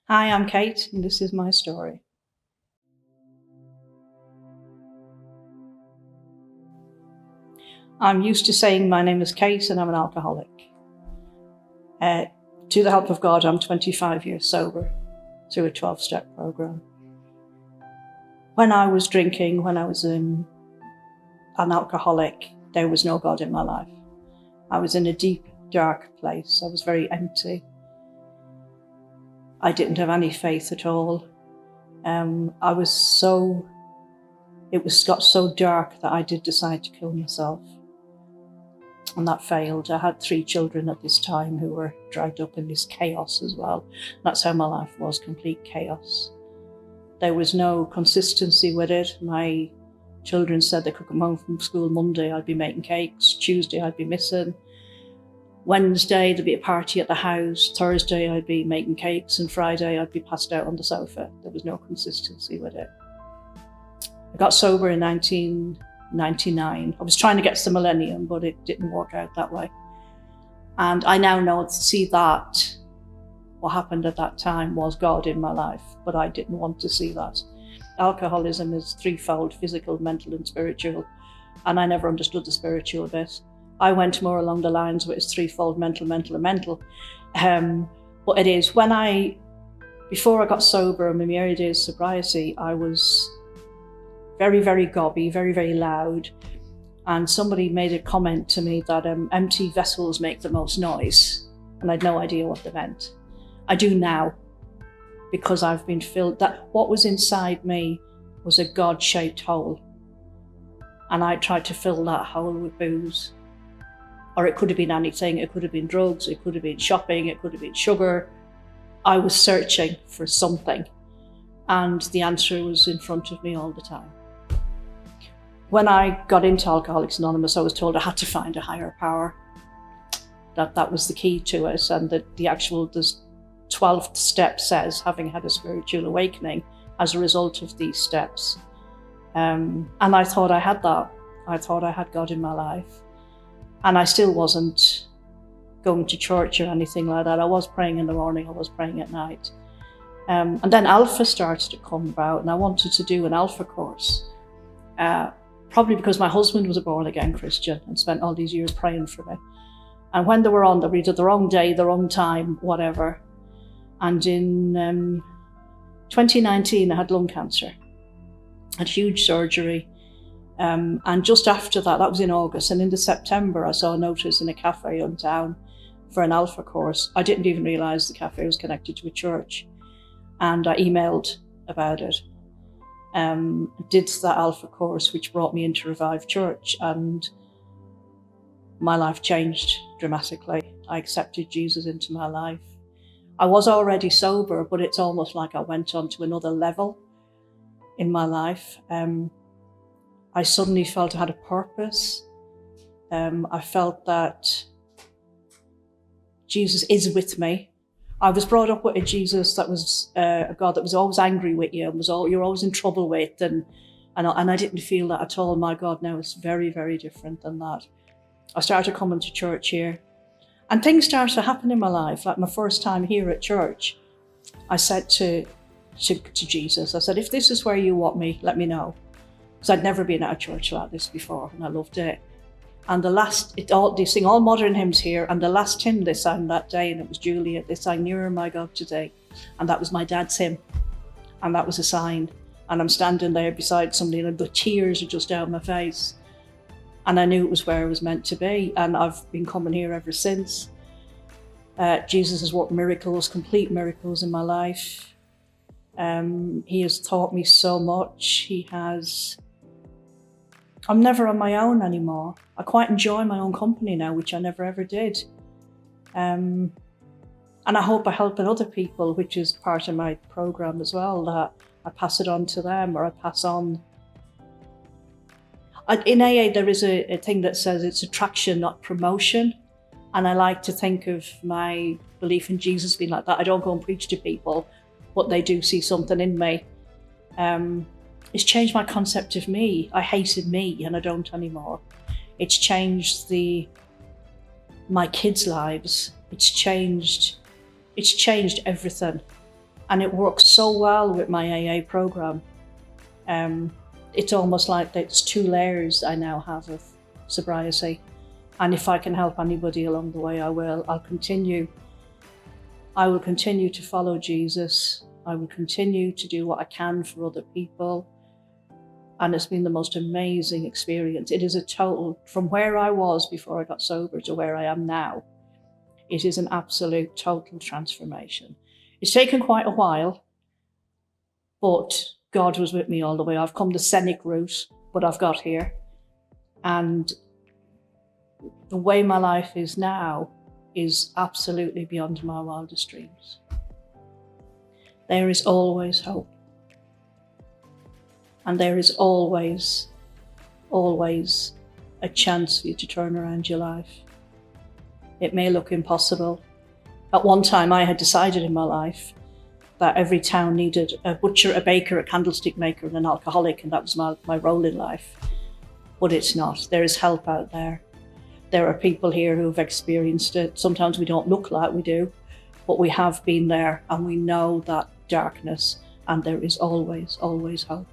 Hi, I'm Kate, and this is my story. I'm used to saying my name is Kate and I'm an alcoholic. Uh, to the help of God, I'm 25 years sober through a 12-step program. When I was drinking, when I was an alcoholic, there was no God in my life. I was in a deep, dark place. I was very empty. I didn't have any faith at all. It got so dark that I did decide to kill myself. And that failed. I had 3 children at this time who were dragged up in this chaos as well. That's how my life was, complete chaos. There was no consistency with it. My children said they could come home from school Monday, I'd be making cakes. Tuesday, I'd be missing. Wednesday, there'd be a party at the house. Thursday, I'd be making cakes. And Friday, I'd be passed out on the sofa. There was no consistency with it. I got sober in 1999. I was trying to get to the millennium, but it didn't work out that way. And I now see that what happened at that time was God in my life, but I didn't want to see that. Alcoholism is threefold: physical, mental, and spiritual. And I never understood the spiritual bit. I went more along the lines of it's threefold: mental, and mental. But it is, before I got sober in my early days of sobriety, I was very, very gobby, very, very loud. And somebody made a comment to me that empty vessels make the most noise. And I had no idea what they meant. I do now, because I've been filled. That what was inside me was a God-shaped hole. And I tried to fill that hole with booze. Or it could have been anything. It could have been drugs. It could have been shopping. It could have been sugar. I was searching for something. And the answer was in front of me all the time. When I got into Alcoholics Anonymous, I was told I had to find a higher power. That was the key to it. And the 12th step says, having had a spiritual awakening as a result of these steps. And I thought I had that. I thought I had God in my life. And I still wasn't going to church or anything like that. I was praying in the morning, I was praying at night. And then Alpha started to come about, and I wanted to do an Alpha course. Probably because my husband was a born-again Christian and spent all these years praying for me. And when they were on, they were either the wrong day, the wrong time, whatever. And in 2019, I had lung cancer. I had huge surgery. And just after that was in August, and in September, I saw a notice in a cafe in town for an Alpha course. I didn't even realise the cafe was connected to a church. And I emailed about it. Did that Alpha course, which brought me into Revive Church, and my life changed dramatically. I accepted Jesus into my life. I was already sober, but it's almost like I went on to another level in my life. I suddenly felt I had a purpose. I felt that Jesus is with me. I was brought up with a Jesus that was a God that was always angry with you and you're always in trouble with, and I didn't feel that at all. My God now is very, very different than that. I started coming to church here, and things started to happen in my life. Like my first time here at church, I said to Jesus, I said, if this is where you want me, let me know. Because I'd never been at a church like this before, and I loved it. And they sing all modern hymns here, and the last hymn they sang that day, and it was Juliet, they sang Nearer My God Today. And that was my dad's hymn. And that was a sign. And I'm standing there beside somebody, and the tears are just out my face. And I knew it was where I was meant to be. And I've been coming here ever since. Jesus has worked miracles, complete miracles in my life. He has taught me so much. I'm never on my own anymore. I quite enjoy my own company now, which I never ever did. And I hope I help other people, which is part of my program as well, that I pass it on to them, or I pass on. In AA, there is a thing that says it's attraction, not promotion. And I like to think of my belief in Jesus being like that. I don't go and preach to people, but they do see something in me. It's changed my concept of me. I hated me, and I don't anymore. It's changed my kids' lives. It's changed everything. And it works so well with my AA program. It's almost like it's 2 layers I now have of sobriety. And if I can help anybody along the way, I will. I will continue to follow Jesus. I will continue to do what I can for other people. And it's been the most amazing experience. It is a total, from where I was before I got sober to where I am now, it is an absolute total transformation. It's taken quite a while, but God was with me all the way. I've come the scenic route, but I've got here. And the way my life is now is absolutely beyond my wildest dreams. There is always hope. And there is always, always a chance for you to turn around your life. It may look impossible. At one time, I had decided in my life that every town needed a butcher, a baker, a candlestick maker, and an alcoholic, and that was my role in life. But it's not. There is help out there. There are people here who have experienced it. Sometimes we don't look like we do, but we have been there, and we know that darkness, and there is always, always hope.